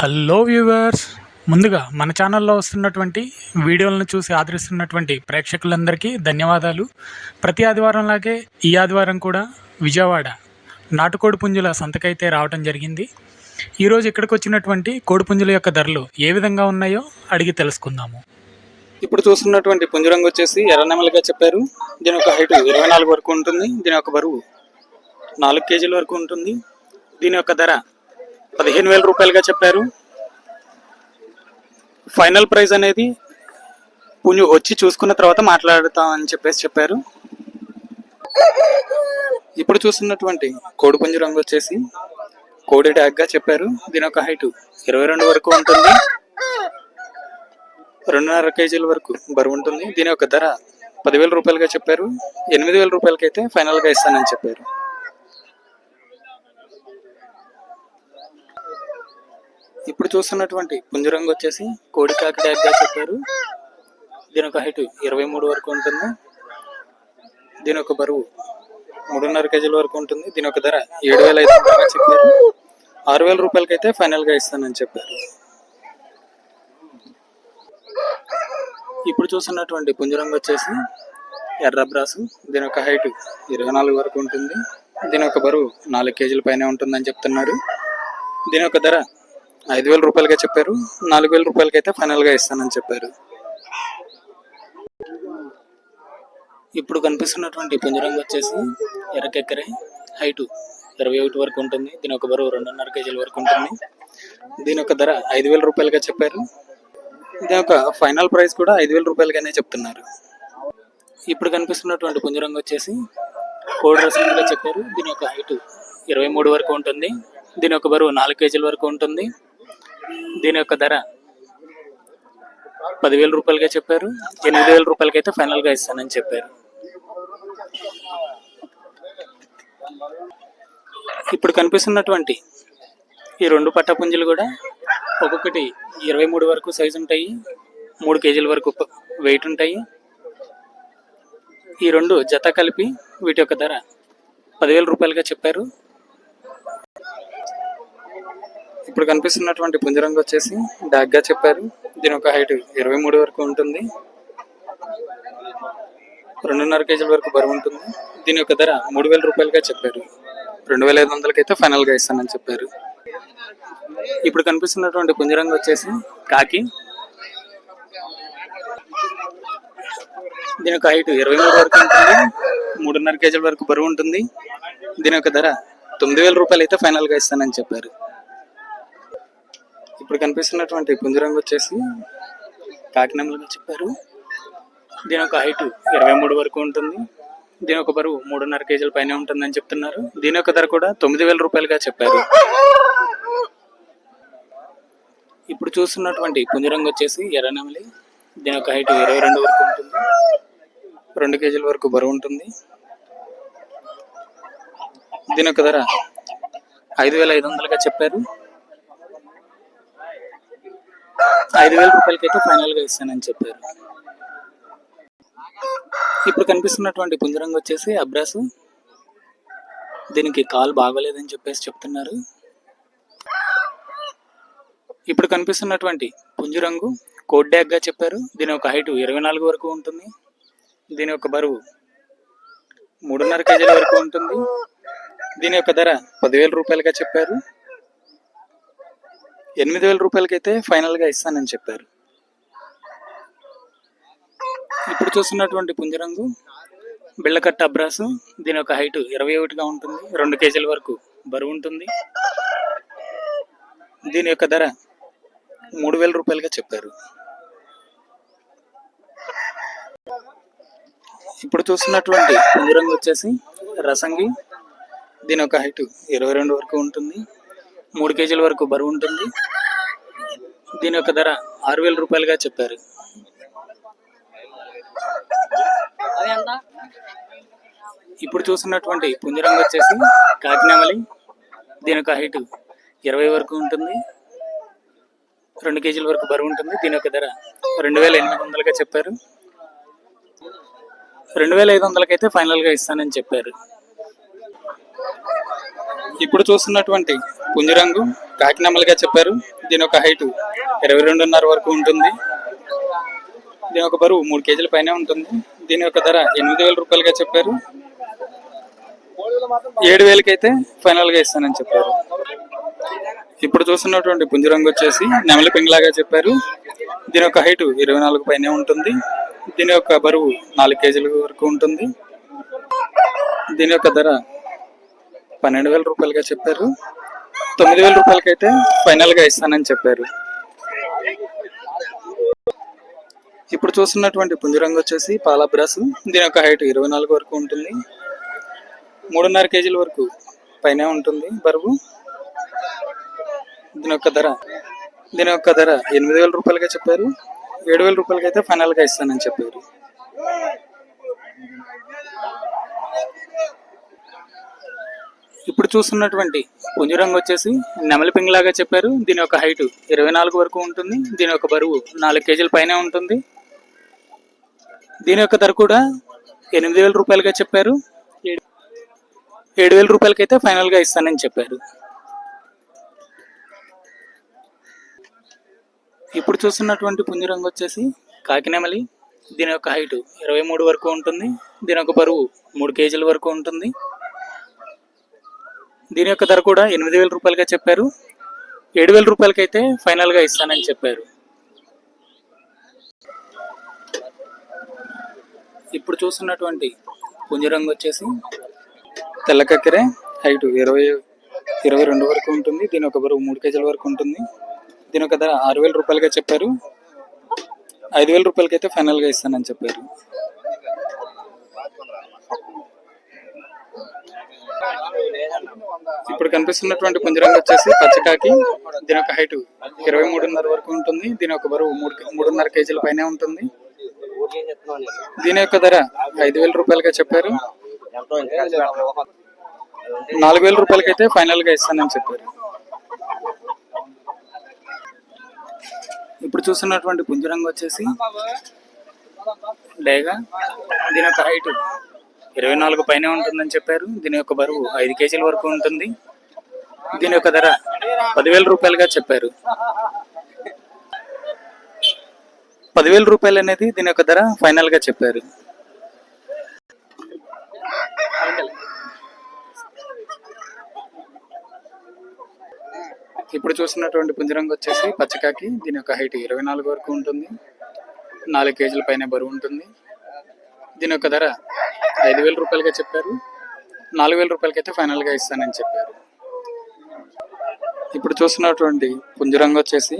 Hello viewers, ముందుగా మన ఛానల్లో వస్తున్నటువంటి వీడియోలను చూసి ఆదరిస్తున్నటువంటి ప్రేక్షకులందరికీ ధన్యవాదాలు. ప్రతి ఆదివారంలాగే ఈ ఆదివారం కూడా విజయవాడ నాటుకోడి పుంజుల సంతకైతే రావడం జరిగింది. ఈరోజు ఇక్కడికి వచ్చినటువంటి కోడిపుంజుల యొక్క ధరలు ఏ విధంగా ఉన్నాయో అడిగి తెలుసుకుందాము. ఇప్పుడు చూస్తున్నటువంటి పుంజురంగు వచ్చేసి ఎర్రనెమలిగా చెప్పారు. దీని యొక్క హైట్ 24 వరకు ఉంటుంది. దీని యొక్క బరువు 4 కేజీల వరకు ఉంటుంది. దీని యొక్క ధర 15,000 రూపాయలుగా చెప్పారు. ఫైనల్ ప్రైస్ అనేది పుంజు వచ్చి చూసుకున్న తర్వాత మాట్లాడతామని చెప్పారు. ఇప్పుడు చూస్తున్నటువంటి కోడి పుంజు రంగు వచ్చేసి కోడి ట్యాగ్గా చెప్పారు. దీని యొక్క హైట్ 22 వరకు ఉంటుంది. 2.5 కేజీల వరకు బరువు ఉంటుంది. దీని యొక్క ధర 10,000 రూపాయలుగా చెప్పారు. 8,000 రూపాయలకైతే ఫైనల్గా ఇస్తానని చెప్పారు. ఇప్పుడు చూస్తున్నటువంటి పుంజురంగు వచ్చేసి కోడి కాకి ట్యాగ్గా చెప్పారు. దీని యొక్క హైట్ 23 వరకు ఉంటుంది. దీని యొక్క బరువు 3.5 కేజీల వరకు ఉంటుంది. దీని యొక్క ధర 7,500 చెప్పారు. 6,000 రూపాయలకైతే ఫైనల్గా ఇస్తానని చెప్పారు. ఇప్పుడు చూస్తున్నటువంటి పుంజురంగు వచ్చేసి ఎర్ర బ్రాసు. దీని యొక్క హైట్ 24 వరకు ఉంటుంది. దీని యొక్క బరువు 4 కేజీల పైన ఉంటుందని చెప్తున్నారు. దీని యొక్క ధర 5,000 రూపాయలుగా చెప్పారు. 4,000 రూపాయలకైతే ఫైనల్గా ఇస్తానని చెప్పారు. ఇప్పుడు కనిపిస్తున్నటువంటి పుంజురంగు వచ్చేసి ఎర్రకెక్కరే. హైటు 21 వరకు ఉంటుంది. దీని యొక్క బరువు 2.5 కేజీల వరకు ఉంటుంది. దీని యొక్క ధర 5,000 రూపాయలుగా చెప్పారు. దీని యొక్క ఫైనల్ ప్రైస్ కూడా 5,000 రూపాయలుగానే చెప్తున్నారు. ఇప్పుడు కనిపిస్తున్నటువంటి పుంజురంగు వచ్చేసి కోడి రసంగా చెప్పారు. దీని యొక్క హైట్ 23 వరకు ఉంటుంది. దీని యొక్క బరువు 4 కేజీల వరకు ఉంటుంది. దీని యొక్క ధర 10,000 రూపాయలుగా చెప్పారు. 8,000 రూపాయలకైతే ఫైనల్గా ఇస్తానని చెప్పారు. ఇప్పుడు కనిపిస్తున్నటువంటి ఈ 2 పట్టపుంజులు కూడా ఒక్కొక్కటి 23 వరకు సైజు ఉంటాయి. 3 కేజీల వరకు వెయిట్ ఉంటాయి. ఈ 2 జత కలిపి వీటి యొక్క ధర 10,000 రూపాయలుగా చెప్పారు. ఇప్పుడు కనిపిస్తున్నటువంటి పుంజురంగు వచ్చేసి డాగ్గా చెప్పారు. దీని యొక్క హైట్ 23 వరకు ఉంటుంది. 2.5 కేజీల వరకు బరువు ఉంటుంది. దీని యొక్క ధర 3,000 రూపాయలుగా చెప్పారు. 2,500కైతే ఫైనల్గా ఇస్తానని చెప్పారు. ఇప్పుడు కనిపిస్తున్నటువంటి పుంజురంగు వచ్చేసి కాకి. దీని యొక్క హైట్ 23 వరకు ఉంటుంది. 3.5 కేజీల వరకు బరువు ఉంటుంది. దీని యొక్క ధర 9,000 రూపాయలు అయితే ఫైనల్గా ఇస్తానని చెప్పారు. ఇప్పుడు కనిపిస్తున్నటువంటి పుంజురంగు వచ్చేసి కాకినెమలిగా చెప్పారు. దీని యొక్క హైట్ 23 వరకు ఉంటుంది. దీని యొక్క బరువు 3.5 కేజీల పైన ఉంటుందని చెప్తున్నారు. దీని యొక్క ధర కూడా 9,000 రూపాయలుగా చెప్పారు. ఇప్పుడు చూస్తున్నటువంటి పుంజురంగు వచ్చేసి ఎర్రనెమలి. దీని యొక్క హైట్ 22 వరకు ఉంటుంది. 2 కేజీల వరకు బరువు ఉంటుంది. దీని యొక్క ధర 5,500గా చెప్పారు. 5,000 రూపాయలకైతే ఫైనల్గా ఇస్తానని చెప్పారు. ఇప్పుడు కనిపిస్తున్నటువంటి పుంజురంగు వచ్చేసి అబ్రాసు. దీనికి కాలు బాగోలేదని చెప్తున్నారు. ఇప్పుడు కనిపిస్తున్నటువంటి పుంజురంగు కోడ్ డ్యాగ్గా చెప్పారు. దీని యొక్క హైట్ 24 వరకు ఉంటుంది. దీని యొక్క బరువు 3.5 కేజీల వరకు ఉంటుంది. దీని యొక్క ధర 10,000 రూపాయలుగా చెప్పారు. 8,000 రూపాయలకైతే ఫైనల్గా ఇస్తానని చెప్పారు. ఇప్పుడు చూస్తున్నటువంటి పుంజురంగు బిళ్ళకట్ట అబ్రాసు. దీని యొక్క హైట్ 21గా ఉంటుంది. 2 కేజీల వరకు బరువు ఉంటుంది. దీని యొక్క ధర 3,000 రూపాయలుగా చెప్పారు. ఇప్పుడు చూస్తున్నటువంటి పుంజురంగు వచ్చేసి రసంగి. దీని యొక్క హైట్ 22 వరకు ఉంటుంది. 3 కేజీల వరకు బరువు ఉంటుంది. దీని యొక్క ధర 6,000 రూపాయలుగా చెప్పారు. ఇప్పుడు చూస్తున్నటువంటి పుంజురంగు వచ్చేసి కాకినెమలి. దీని యొక్క హైట్ 20 వరకు ఉంటుంది. 2 కేజీల వరకు బరువు ఉంటుంది. దీని యొక్క ధర 2,800గా చెప్పారు. 2,500కైతే ఫైనల్గా ఇస్తానని చెప్పారు. ఇప్పుడు చూస్తున్నటువంటి పుంజురంగు కాకినామలుగా చెప్పారు. దీని యొక్క హైట్ 22.5 వరకు ఉంటుంది. దీని యొక్క బరువు 3 కేజీల పైనే ఉంటుంది. దీని యొక్క ధర 8,000 రూపాయలుగా చెప్పారు. 7,000కి అయితే ఫైనల్ గా ఇస్తానని చెప్పారు. ఇప్పుడు చూస్తున్నటువంటి పుంజరంగు వచ్చేసి నెమలి పింగలాగా చెప్పారు. దీని యొక్క హైట్ 24 పైనే ఉంటుంది. దీని యొక్క బరువు 4 కేజీల వరకు ఉంటుంది. దీని యొక్క ధర 12,000 రూపాయలుగా చెప్పారు. 9,000 రూపాయలకి అయితే ఫైనల్ గా ఇస్తానని చెప్పారు. ఇప్పుడు చూస్తున్నటువంటి పుంజరంగు వచ్చేసి పాలా బ్రాస్. దీని యొక్క హైట్ 24 వరకు ఉంటుంది. 3.5 కేజీల వరకు పైనే ఉంటుంది బరువు. దీని యొక్క ధర 8,000 రూపాయలుగా చెప్పారు. 7,000 రూపాయలకి అయితే ఫైనల్ గా ఇస్తానని చెప్పారు. ఇప్పుడు చూస్తున్నటువంటి పుంజరంగు వచ్చేసి నెమలి పింగలాగా చెప్పారు. దీని యొక్క హైట్ 24 వరకు ఉంటుంది. దీని యొక్క బరువు 4 కేజీల పైనే ఉంటుంది. దీని యొక్క ధర కూడా 8,000 రూపాయలుగా చెప్పారు. 7,000 రూపాయలకి అయితే ఫైనల్ గా ఇస్తానని చెప్పారు. ఇప్పుడు చూస్తున్నటువంటి పుంజరంగు వచ్చేసి కాకినెమలి. దీని యొక్క హైట్ 23 వరకు ఉంటుంది. దీని యొక్క బరువు 3 కేజీల వరకు ఉంటుంది. దీని యొక్క ధర కూడా 8,000 రూపాయలుగా చెప్పారు. 7,000 రూపాయలకి అయితే ఫైనల్ గా ఇస్తానని చెప్పారు. ఇప్పుడు చూస్తున్నటువంటి పుంజరంగు వచ్చేసి తెల్ల కక్కెర. హైట్ 22 వరకు ఉంటుంది. దీని యొక్క బరువు 3 కేజీల వరకు ఉంటుంది. దీని యొక్క ధర 6,000 రూపాయలుగా చెప్పారు. 5,000 రూపాయలకి అయితే ఫైనల్ గా ఇస్తానని చెప్పారు. ఇప్పుడు కనిపిస్తున్నటువంటి పుంజరంగు వచ్చేసి పచ్చకాకి. దీని యొక్క హైట్ 23.5 వరకు ఉంటుంది. దీని యొక్క బరువు 3.5 కేజీల పైనే ఉంటుంది. దీని యొక్క ధర 5,000 రూపాయలుగా చెప్పారు. 4,000 రూపాయలకి అయితే ఫైనల్ గా ఇస్తానని చెప్పారు. ఇప్పుడు చూస్తున్నటువంటి పుంజరంగు వచ్చేసి డేగా. దీని యొక్క హైట్ 24 పైనే ఉంటుందని చెప్పారు. దీని యొక్క బరువు 5 కేజీల వరకు ఉంటుంది. దీని యొక్క ధర 10,000 రూపాయలుగా చెప్పారు. 10,000 రూపాయలు అనేది దీని యొక్క ధర ఫైనల్ గా చెప్పారు. ఇప్పుడు చూస్తున్నటువంటి పుంజరంగు వచ్చేసి పచ్చకాకి. దీని యొక్క హైట్ 24 వరకు ఉంటుంది. 4 కేజీల పైన బరువు ఉంటుంది. దీని యొక్క ధర 5,000 రూపాయలుగా చెప్పారు. 4,000 రూపాయలకి అయితే ఫైనల్ గా ఇస్తానని చెప్పారు. ఇప్పుడు చూస్తున్నటువంటి పుంజరంగు వచ్చేసి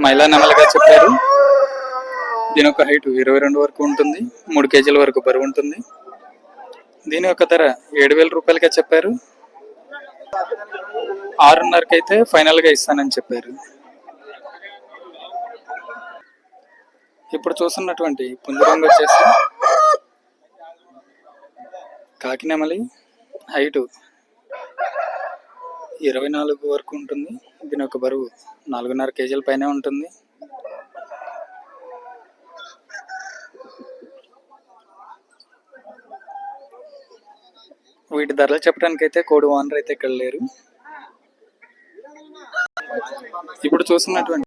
మైలా నెమలిగా చెప్పారు. దీని యొక్క హైట్ 22 వరకు ఉంటుంది. 3 కేజీల వరకు బరువు ఉంటుంది. దీని యొక్క ధర 7,000 రూపాయలుగా చెప్పారు. 6,500కి అయితే ఫైనల్ గా ఇస్తానని చెప్పారు. ఇప్పుడు చూస్తున్నటువంటి పుంజరంగు వచ్చేసి కాకినెమలి. హైట్ 24 వరకు ఉంటుంది. దీని యొక్క బరువు 4.5 కేజీల పైనే ఉంటుంది. వీటి ధరలు చెప్పడానికి అయితే కోడి ఓనర్ అయితే ఇక్కడ లేరు. ఇప్పుడు చూస్తున్నటువంటి